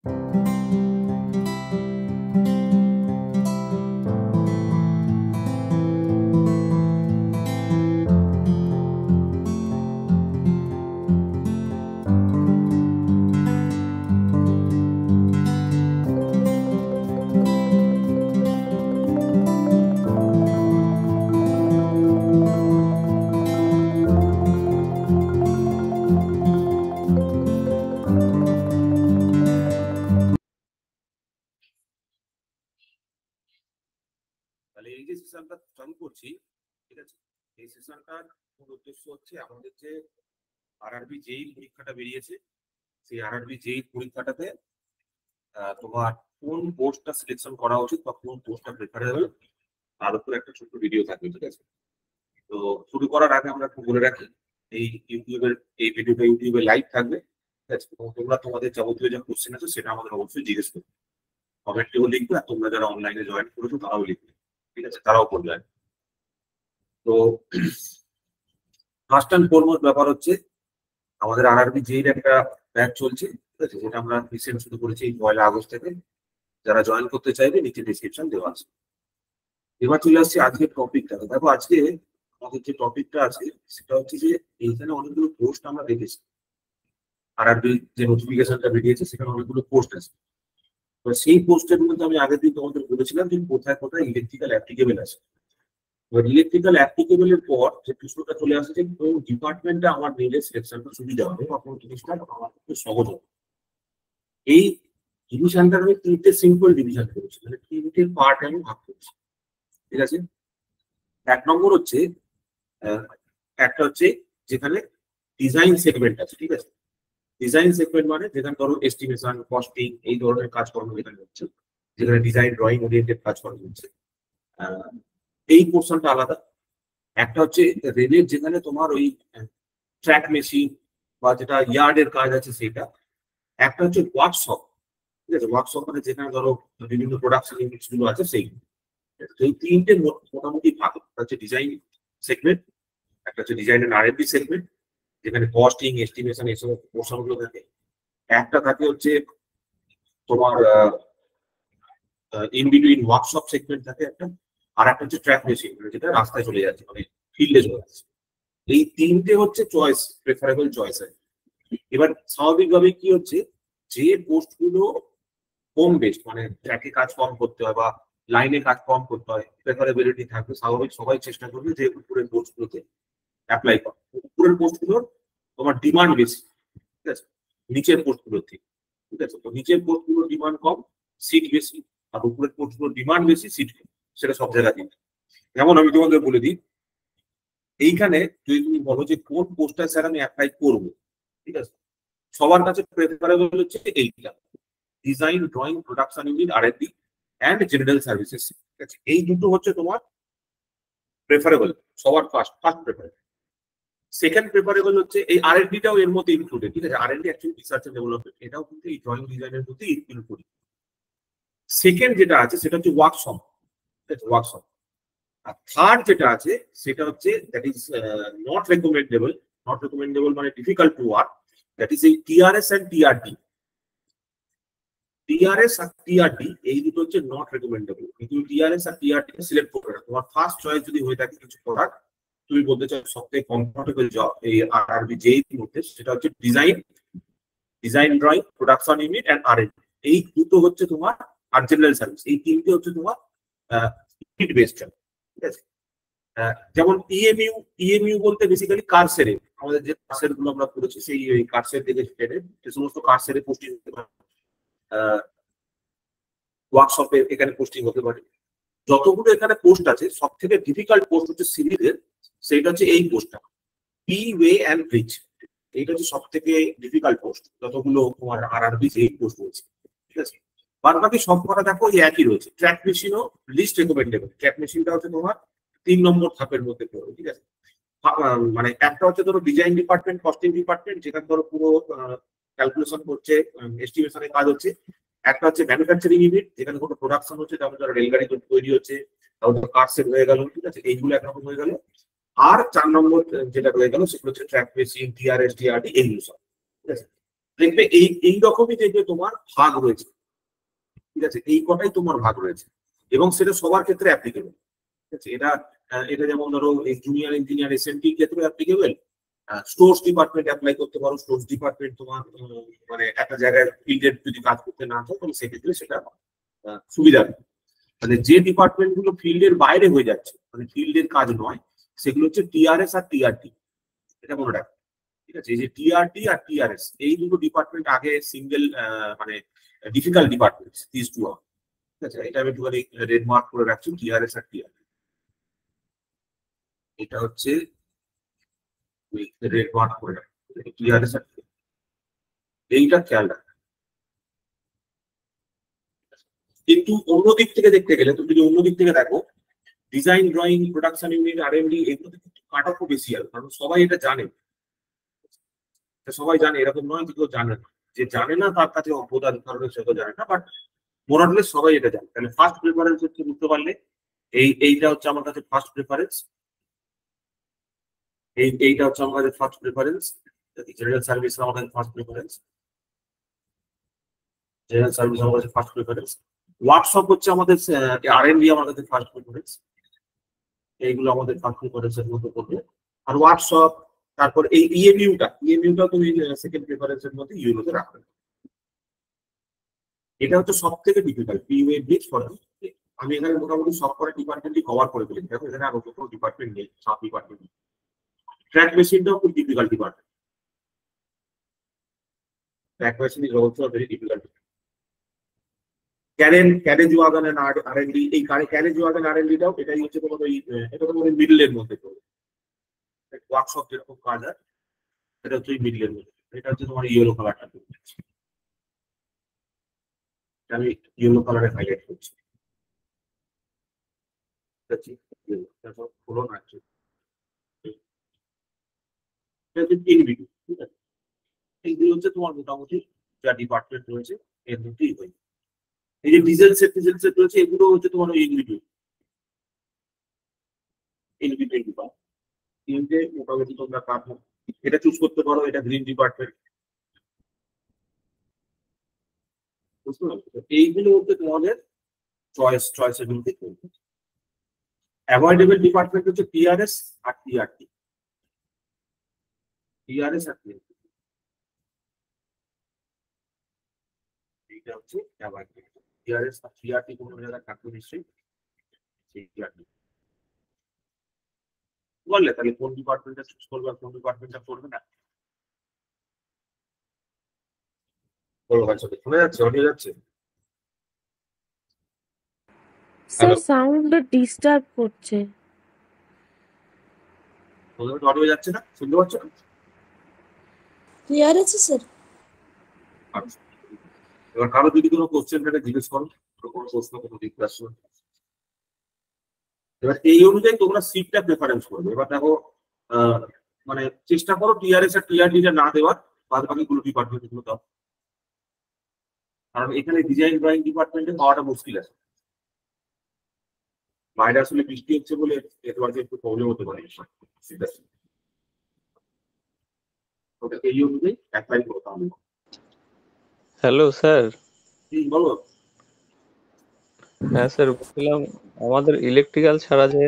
এই যে সেশনটা চালু করছি, ঠিক আছে, এই সেশনটার মূল উদ্দেশ্য হচ্ছে আমাদের যে আরআরবি যেই পরীক্ষাটা বেরিয়েছে, সেই আরআরবি যেই পরীক্ষাটাতে তোমার কোন কোর্সটা সিলেকশন করা উচিত বা কোন কোর্সটা প্রেফারেবল তার উপর একটা ছোট্ট ভিডিও থাকবে, ঠিক আছে। তো শুরু করার আগে আমরা একটু বলে রাখি, এই ইউটিউবের এই ভিডিওটা ইউটিউবে লাইভ থাকবে, ঠিক আছে। তোমরা তোমাদের যাবতীয় যে কোশ্চেন আছে সেটা আমাদের অবশ্যই জিজ্ঞেস করবে, কমেন্টেও লিখবে, আর তোমরা যারা অনলাইনে জয়েন করেছো তারাও লিখবে, ঠিক আছে, তারাও করবে। তো ফার্স্ট অ্যান্ড ফরমোস্ট ব্যাপার হচ্ছে আমাদের আরআরবি যেই একটা ব্যাচ চলছে, ঠিক আছে, যেটা আমরা রিসেন্ট শুরু করেছি 1 আগস্ট থেকে। যারা জয়েন করতে চাইবে নিচে ডিসক্রিপশন দেওয়া আছে। এবার চলে আসছি আজকের টপিকটা। দেখো আজকে আমাদের যে টপিকটা আছে সেটা হচ্ছে যে এইখানে অনেকগুলো পোস্ট আমরা দেখেছি, আরআরবি যে নোটিফিকেশনটা বেরিয়েছে সেখানে অনেকগুলো পোস্ট আছে। তো সেই পোস্টের মধ্যে আমি আগের দিন তোমাদের বলেছিলাম যে কোথায় কোথায় ইলেকট্রিক্যাল অ্যাপ্লিকেবল আছে। ইলেকট্রিক্যাল অ্যাপ্লিকেবলের পর যে প্রশ্নটা চলে আসে যে কোন ডিপার্টমেন্টে আমার নিলে সিলেকশনটা সুবিধা হবে বা কোন জিনিসটা আমার পক্ষে সহজ হবে। এই ডিভিশনটা আমি 3টে সিম্পল ডিভিশন করেছি, মানে 3টে পার্ট আমি ভাগ করেছি, ঠিক আছে। 1 নম্বর হচ্ছে একটা হচ্ছে যেখানে ডিজাইন সেগমেন্ট আছে, ঠিক আছে। ডিজাইন সেগমেন্ট মানে যেখানে ধরো এস্টিমেশন, কস্টিং এই ধরনের কাজকর্ম যেখানে হচ্ছে, যেখানে ডিজাইন ড্রয়িং ওরিয়েন্টেড কাজকর্ম হচ্ছে, এই পোর্শনটা আলাদা। একটা হচ্ছে রেলের যেখানে তোমার ওই ট্র্যাক মেশিন বা যেটা ইয়ার্ডের কাজ আছে সেটা। একটা হচ্ছে ওয়ার্কশপ, ঠিক আছে, ওয়ার্কশপ মানে যেখানে ধরো বিভিন্ন প্রোডাকশন ইউনিটস গুলো আছে সেইগুলো। এই 3টে মোটামুটি ভাগ। একটা হচ্ছে ডিজাইন সেগমেন্ট, একটা হচ্ছে ডিজাইন এন্ড আরএন্ডি সেগমেন্ট যেখানে কস্টিং, এস্টিমেশন এসব পোর্শন গুলো থাকে। একটা থাকে হচ্ছে তোমার ইন বিটুইন ওয়ার্কশপ সেগমেন্ট থাকে একটা, আর একটা হচ্ছে ট্র্যাক মেশিন যেটা রাস্তায় চলে যাচ্ছে, মানে ফিল্ডে চলে যাচ্ছে। এই 3টে হচ্ছে চয়েস, প্রেফারেবল চয়েস। এবার স্বাভাবিকভাবে কি হচ্ছে, যে পোস্ট গুলো হোম বেসড মানে ট্র্যাকে কাজ কম করতে হয় বা লাইনে কাজ কম করতে হয়, প্রেফারেবিলিটি থাকবে, স্বাভাবিক সবাই চেষ্টা করবে যে উপরের পোস্ট গুলোতে অ্যাপ্লাই করা। উপরের পোস্ট গুলোর তোমার ডিমান্ড বেশি, ঠিক আছে, নিচের পোস্ট গুলোর থেকে, ঠিক আছে। তো নিচের পোস্ট গুলোর ডিমান্ড কম, সিট বেশি, আর উপরের পোস্ট গুলোর ডিমান্ড বেশি, সিট কম। সেটা সব জায়গায় দিন। যেমন আমি তোমাদের বলে দিই, এইখানে যদি তুমি বলো যে কোন পোস্টটা স্যার আমি অ্যাপ্লাই করবো, ঠিক আছে, সবার কাছে প্রেফারেবল হচ্ছে এইটা, design drawing production unit R and D and general services, ঠিক আছে। এই দুটো হচ্ছে তোমার প্রেফারেবল, সবার ফার্স্ট প্রেফারেবল। সেকেন্ড প্রেফারেবল হচ্ছে এই আরএনডিটাও এর মধ্যে ইনক্লুডেড, ঠিক আছে। R and D actually research and development, এটাও কিন্তু এই ড্রয়িং ডিজাইনের মধ্যে ইনক্লুড। সেকেন্ড যেটা আছে সেটা হচ্ছে ওয়ার্কশপ, ঠিক আছে, ওয়ার্কশপ। আর থার্ড যেটা আছে সেটা হচ্ছে that is not recommendable. Not recommendable মানে difficult to work, that is এই টিআরএস এন্ড টিআরডি। টিআরএস আর টিআরডি এই দুটো হচ্ছে নট রেকমেন্ডেবল, কিন্তু টিআরএস আর টিআরডি সিলেক্ট করবে না। তোমার ফার্স্ট চয়েস যদি হয়ে থাকে কিছু প্রোডাক্ট, তুমি বলতে চাও সবথেকে কমফোর্টেবল জব এই আরআরবি যেই মধ্যে, সেটা হচ্ছে design drawing production unit and R and D. এই দুটো হচ্ছে তোমার, আর জেনারেল সার্ভিস, এই 3টে হচ্ছে তোমার নিড বেসড জব, ঠিক আছে। যেমন ইএমইউ বলতে বেসিক্যালি কারসেরে, আমাদের যে কারসের গুলো আমরা করেছি সেই কারসের থেকে যে সমস্ত কারসেরে পোস্টিং ওয়ার্কশপে এখানে পোস্টিং হতে পারে। যতগুলো এখানে পোস্ট আছে সব থেকে ডিফিকাল্ট পোস্ট হচ্ছে সিভিলের, সেটা হচ্ছে এই পোস্টটা, পি ওয়ে অ্যান্ড ব্রিজ। এইটা হচ্ছে সব থেকে ডিফিকাল্ট পোস্ট যতগুলো তোমার আরআরবি এই পোস্ট রয়েছে, ঠিক আছে। বাদ বাকি সব কটা দেখো এই একই রয়েছে। ট্র্যাক মেশিনও লিস্ট রেকমেন্ডেবল, ট্র্যাক মেশিনটা হচ্ছে তোমার 3 নম্বর ধাপের মধ্যে পড়বে, ঠিক আছে। মানে একটা হচ্ছে ধরো ডিজাইন ডিপার্টমেন্ট, কস্টিং ডিপার্টমেন্ট যেখানে ধরো পুরো ক্যালকুলেশন করছে, এস্টিমেশনের কাজ হচ্ছে। একটা হচ্ছে ম্যানুফ্যাকচারিং ইউনিট যেখানে কোনো প্রোডাকশন হচ্ছে, যেমন ধরো রেলগাড়ি তৈরি হচ্ছে, তারপর কার সেট হয়ে গেল, ঠিক আছে, এইগুলো একরকম হয়ে গেল। আর 4 নম্বর যেটা রয়ে গেল সেগুলো হচ্ছে ট্র্যাক মেশিন, টিআরএস, টিআরডি, এইগুলো সব, ঠিক আছে। দেখবে এই রকমই যে তোমার ভাগ রয়েছে, ঠিক আছে, এই কটাই তোমার ভাগ রয়েছে এবং সেটা সবার ক্ষেত্রে অ্যাপ্লিকেবল। ঠিক আছে, এটা যেমন ধরো জুনিয়র ইঞ্জিনিয়ার এসএনটি ক্ষেত্রে অ্যাপ্লিকেবল, স্টোর্স ডিপার্টমেন্ট অ্যাপ্লাই করতে পারো। স্টোর্স ডিপার্টমেন্ট তোমার মানে একটা জায়গায় ফিল্ডের যদি কাজ করতে না চাও তাহলে সেক্ষেত্রে সেটা সুবিধা। মানে যে ডিপার্টমেন্ট গুলো ফিল্ডের বাইরে হয়ে যাচ্ছে, মানে ফিল্ডের কাজ নয়, সেগুলো হচ্ছে টিআরএস আর টিআরটি, এটা মনে রাখবে। ঠিক আছে, এই যে টিআরটি আর টিআরএস এই দুটো ডিপার্টমেন্ট আগে সিঙ্গেল মানে ডিফিকাল্ট ডিপার্টমেন্ট দিস টু আর। ঠিক আছে, এটা আমি একটুখানি রেড মার্ক করে রাখছি, টিআরএস আর টিআরটি, এটা হচ্ছে রেড মার্ক করে রাখছি, টিআরএস আর TRT, এইটা খেয়াল রাখ। কিন্তু অন্য দিক থেকে দেখতে গেলে, তুমি যদি অন্য দিক থেকে দেখো, ডিজাইন, ড্রয়িং, প্রোডাকশন ইউনিট, আর&ডি, এগুলোতে কিন্তু কাট অফও বেশি আছে, কারণ সবাই এটা জানে। সবাই জানে এরকম নয় যে কেউ জানে না, যে জানে না তার কাছে অবদান কারণে সে তো জানে না, বাট মোরালে সবাই এটা জানে। তাহলে ফার্স্ট প্রেফারেন্স হচ্ছে, বুঝতে পারলে, এইটা হচ্ছে আমার কাছে ফার্স্ট প্রেফারেন্স, এইটা হচ্ছে আমার কাছে ফার্স্ট প্রেফারেন্স। জেনারেল সার্ভিস আমার কাছে ফার্স্ট প্রেফারেন্স, জেনারেল সার্ভিস আমার কাছে ফার্স্ট প্রেফারেন্স। ওয়ার্কশপ হচ্ছে আমাদের আর&ডি আমার কাছে ফার্স্ট প্রেফারেন্স, এইগুলো আমাদের ফার্স্ট প্রেফারেন্সের মধ্যে পড়বে। আর ওয়ার্কশপ, তারপর এই ইএমইউটা তুমি সেকেন্ড প্রেফারেন্সের মধ্যে ইউরোতে রাখবে। এটা হচ্ছে সব থেকে ডিফিকাল্ট পিইউএ ব্রিজ ফর। আমি এখানে মোটামুটি সব করে ডিপার্টমেন্টই কভার করে ফেলেছি, দেখো এখানে আর কোনো ডিপার্টমেন্ট নেই, সব ডিপার্টমেন্ট। ট্র্যাক মেশিনটাও খুব difficult department, track machine is also very difficult. Carriage wagon and R and D, এই ক্যারেজ ওয়াগন আর&ডিটাও এটাই হচ্ছে তোমার ওই, এটা তোমার মিডলের মধ্যে পড়বে। ওয়ার্কশপ যেরকম কাজ হয় এটা হচ্ছে মিডলের মধ্যে। এটা হচ্ছে তোমার ইয়েলো কালারটা, আমি ইয়েলো কালারে হাইলাইট করছি। তারপর ফোলন আছে, ইনভিডিউ, ঠিক আছে। এইগুলো হচ্ছে তোমার মোটামুটি যা ডিপার্টমেন্ট রয়েছে এর মধ্যেই হয়। এই যে ডিজেল সেট রয়েছে, এগুলো হচ্ছে তোমার ওই ইনভিডিউ ডিপার্টমেন্ট। তিনটে মোটামুটি তোমরা কাটবো, এটা চুজ করতে পারো, এটা গ্রিন ডিপার্টমেন্ট, বুঝতে পারছো? এইগুলো হচ্ছে তোমাদের চয়েসের মধ্যে করবে। অ্যাভয়েডেবল ডিপার্টমেন্ট হচ্ছে টিআরএস আর টিআরটি, টিআরএস আর টিআরটি, এইটা হচ্ছে অ্যাভয়েডেবল। টিআরএস আর টিআরটি কোনো জায়গায় থাকবে নিশ্চয়ই, সেই টিআরটি বললে তাহলে কোন ডিপার্টমেন্টটা চুজ করবে আর কোন ডিপার্টমেন্টটা করবে না। বলো ভাই, সাথে শোনা যাচ্ছে, অডিও যাচ্ছে? স্যার সাউন্ড ডিস্টার্ব করছে। অডিও যাচ্ছে না, শুনতে পাচ্ছ না? ক্লিয়ার আছে স্যার। আচ্ছা, এবার কারো যদি কোনো কোশ্চেন থাকে জিজ্ঞেস করো, কোনো প্রশ্ন, কোনো জিজ্ঞাসা। এবার এই অনুযায়ী তোমরা সিটটা প্রেফারেন্স করবে। এবার দেখো মানে চেষ্টা করো টিআরএস আর টিআরডিটা না দেওয়ার, বাদ বাকি গুলো ডিপার্টমেন্ট গুলো দাও, কারণ এখানে ডিজাইন ড্রয়িং ডিপার্টমেন্টে পাওয়াটা মুশকিল আছে। বাইরে আসলে বৃষ্টি হচ্ছে বলে নেটওয়ার্কে একটু প্রবলেম হতে পারে, ওটা এই অনুযায়ী অ্যাপ্লাই করতে হবে। Hello sir. বলো। হ্যাঁ স্যার, বলছিলাম আমাদের ইলেকট্রিক্যাল ছাড়া যে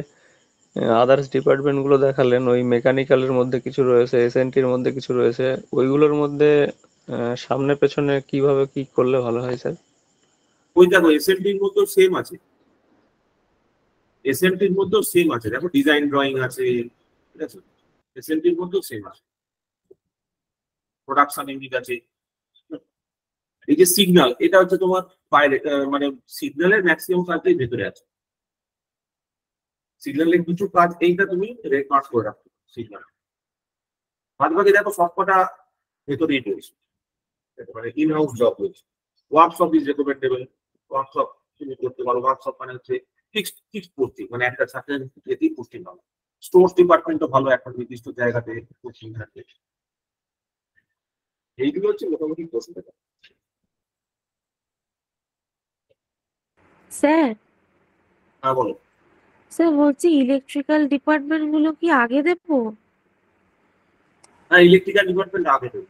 আদার্স ডিপার্টমেন্ট গুলো দেখালেন, ওই মেকানিক্যালের মধ্যে কিছু রয়েছে, এসএনটির মধ্যে কিছু রয়েছে, ওইগুলোর মধ্যে সামনে পেছনে কিভাবে কি করলে ভালো হয় স্যার? ওই দেখো এসএনটির মধ্যেও সেম আছে, এসএনটির মধ্যেও সেম আছে, দেখো ডিজাইন ড্রয়িং আছে, ঠিক আছে, এসএনটির মধ্যেও সেম আছে, প্রোডাকশন ইউনিট আছে। এই যে সিগন্যাল, এটা হচ্ছে তোমার বাইরে, মানে সিগন্যালের ম্যাক্সিমাম কাজটাই ভেতরে আছে। সিগন্যালের কিছু কাজ এইটা তুমি রেড মার্ক করে রাখো সিগন্যাল, বাদ বাকি দেখো সবকটা ভেতরেই রয়েছে, মানে ইন হাউস জব রয়েছে। ওয়ার্কশপ ইজ রেকমেন্ডেবল, ওয়ার্কশপ তুমি করতে পারো। ওয়ার্কশপ মানে হচ্ছে ফিক্সড পোস্টিং, মানে একটা সার্টেন এতেই পোস্টিং হবে। স্টোর্স ডিপার্টমেন্টও ভালো, একটা নির্দিষ্ট জায়গাতে পোস্টিং থাকে। এইগুলো হচ্ছে মোটামুটি প্রশ্ন। স্যার, হ্যাঁ বলো। স্যার বলছি ইলেকট্রিক্যাল ডিপার্টমেন্ট গুলো কি আগে দেবো? হ্যাঁ, ইলেকট্রিক্যাল ডিপার্টমেন্ট আগে দেবে।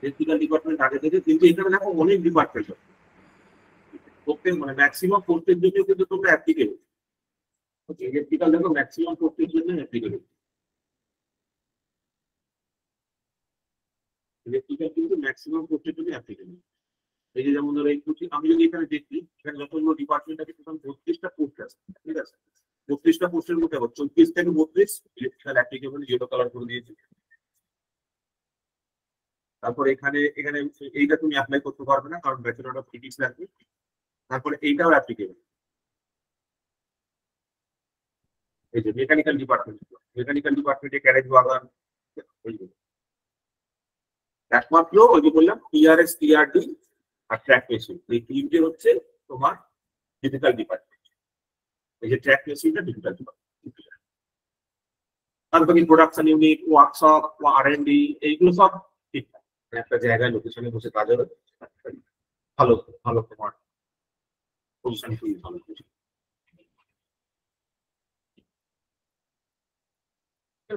ইলেকট্রিক্যাল ডিপার্টমেন্ট আগে থেকে, কিন্তু এখানে দেখো অনেক ডিপার্টমেন্ট প্রত্যেক মানে ম্যাক্সিমাম পোস্টের জন্য কিন্তু তোমরা অ্যাপ্লিকেবল। ইলেকট্রিক্যাল দেখো ম্যাক্সিমাম পোস্টের জন্য অ্যাপ্লিকেবল। ইলেকট্রিক্যাল কিন্তু ম্যাক্সিমাম পোস্টের জন্য অ্যাপ্লিকেবল। এই যে যেমন ধরো এই আমি যদি এখানে দেখি, এখানে যতগুলো ডিপার্টমেন্ট আছে টোটাল 32টা পোস্ট আছে, ঠিক আছে? 32টা পোস্টের মধ্যে 24 থেকে 32 ইলেকট্রিক্যাল অ্যাপ্লিকেবল ইয়েলো কালার করে দিয়েছি। তারপর এখানে এখানে এইটা তুমি অ্যাপ্লাই করতে পারবে না, কারণ ব্যাচেলর অফ ফিজিক্স লাগবে। তারপরে এইটাও অ্যাপ্লিকেবল। এই যে মেকানিক্যাল ডিপার্টমেন্টে ক্যারেজ বাগান, একমাত্র ওই যে বললাম টিআরএস টিআরডি আর ট্র্যাক মেশিন, এই তিনটে হচ্ছে তোমার ডিজিটাল ডিপার্টমেন্ট। এই যে ট্র্যাক মেশিনটা ডিজিটাল ডিপার্টমেন্ট। আর বাকি প্রোডাকশন ইউনিট, ওয়ার্কশপ, আর&ডি এইগুলো সব ঠিকঠাক, একটা জায়গায় লোকেশনে বসে কাজ হবে, ভালো ভালো তোমার পজিশন খুবই ভালো।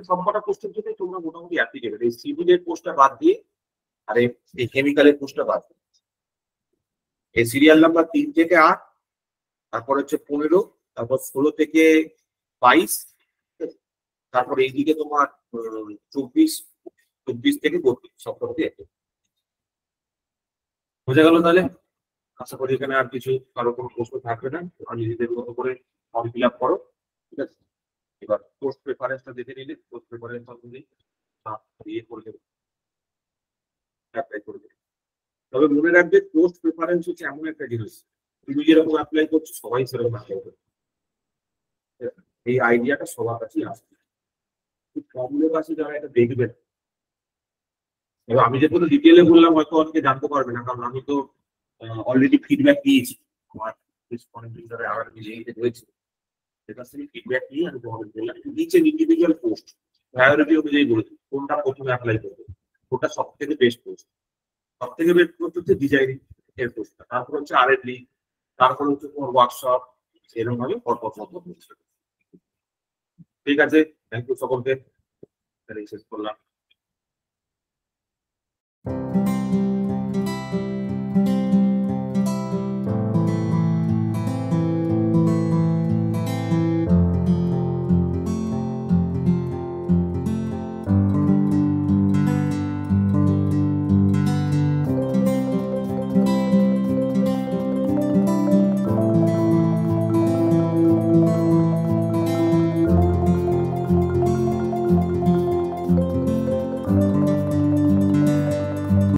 সবকটা পোস্টের জন্য তোমরা মোটামুটি অ্যাপ্লিকেবল, এই সিভিলের পোস্টটা বাদ দিয়ে আর এই কেমিক্যালের পোস্টটা বাদ দিয়ে। এই সিরিয়াল নাম্বার 3 থেকে 8, তারপর হচ্ছে 15, তারপর 16 থেকে 22, তারপর এইদিকে তোমার 24 থেকে 32 সবকটাতে আছে। বোঝা গেল তাহলে? আশা করি এখানে আর কিছু কারো কোনো প্রশ্ন থাকবে না। আমি নিজেদের মতো করে ফর্ম ফিল আপ করো, ঠিক আছে? এবার পোস্ট প্রেফারেন্সটা দেখে নিলে পোস্ট প্রেফারেন্স অনুযায়ী ইয়ে করে দেবে, অ্যাপ্লাই করে দেবে। তবে মনে রাখবে পোস্ট প্রেফারেন্স হচ্ছে এমন একটা জিনিস, তুমি যেরকম অ্যাপ্লাই করছো সবাই সেরকম অ্যাপ্লাই করবে, এই আইডিয়াটা সবার কাছেই আসবে। খুব কম লোক আছে যারা এটা দেখবেন। এবার আমি যে কোনো ডিটেলে বললাম হয়তো অনেকে জানতে পারবে না, কারণ আমি তো অলরেডি ফিডব্যাক নিয়েছি আমার রয়েছে, সেটার থেকে ফিডব্যাক নিয়ে আমি তোমাদের বললাম নিচে ইন্ডিভিজুয়াল পোস্ট প্রায়োরিটি অনুযায়ী বলেছি কোনটা প্রথমে অ্যাপ্লাই করবে, ওটা সব থেকে বেস্ট পোস্ট। সব থেকে বেস্ট পোস্ট হচ্ছে ডিজাইনিং এর পোস্টটা, তারপর হচ্ছে আর&ডি, তারপর হচ্ছে তোমার ওয়ার্কশপ, এরকম ভাবে পরপর হচ্ছে। ঠিক আছে, থ্যাংক ইউ সকলকে, শেষ করলাম।